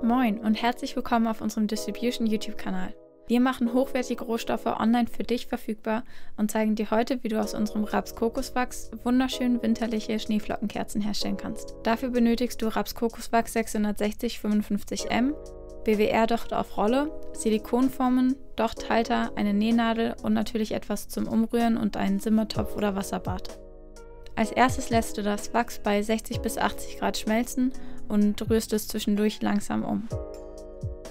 Moin und herzlich willkommen auf unserem Distribution YouTube-Kanal. Wir machen hochwertige Rohstoffe online für dich verfügbar und zeigen dir heute, wie du aus unserem Raps-Kokoswachs wunderschön winterliche Schneeflockenkerzen herstellen kannst. Dafür benötigst du Raps-Kokoswachs 660 55M, BWR-Docht auf Rolle, Silikonformen, Dochthalter, eine Nähnadel und natürlich etwas zum Umrühren und einen Simmertopf oder Wasserbad. Als erstes lässt du das Wachs bei 60 bis 80 Grad schmelzen und rührst es zwischendurch langsam um.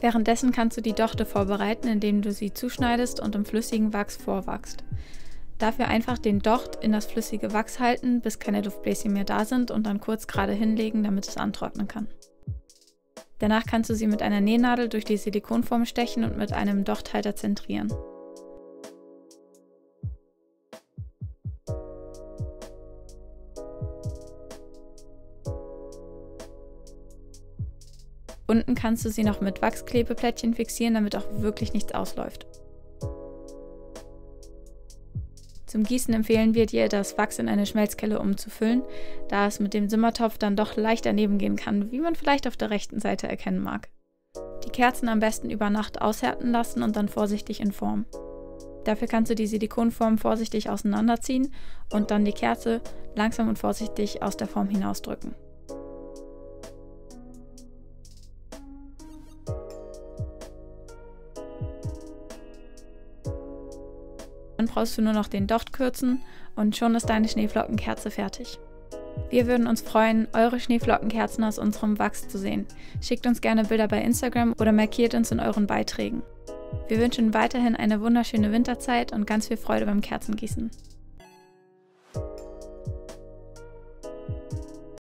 Währenddessen kannst du die Dochte vorbereiten, indem du sie zuschneidest und im flüssigen Wachs vorwachst. Dafür einfach den Docht in das flüssige Wachs halten, bis keine Luftbläschen mehr da sind und dann kurz gerade hinlegen, damit es antrocknen kann. Danach kannst du sie mit einer Nähnadel durch die Silikonform stechen und mit einem Dochthalter zentrieren. Unten kannst du sie noch mit Wachsklebeplättchen fixieren, damit auch wirklich nichts ausläuft. Zum Gießen empfehlen wir dir, das Wachs in eine Schmelzkelle umzufüllen, da es mit dem Simmertopf dann doch leicht daneben gehen kann, wie man vielleicht auf der rechten Seite erkennen mag. Die Kerzen am besten über Nacht aushärten lassen und dann vorsichtig in Form. Dafür kannst du die Silikonform vorsichtig auseinanderziehen und dann die Kerze langsam und vorsichtig aus der Form hinausdrücken. Dann brauchst du nur noch den Docht kürzen und schon ist deine Schneeflockenkerze fertig. Wir würden uns freuen, eure Schneeflockenkerzen aus unserem Wachs zu sehen. Schickt uns gerne Bilder bei Instagram oder markiert uns in euren Beiträgen. Wir wünschen weiterhin eine wunderschöne Winterzeit und ganz viel Freude beim Kerzengießen.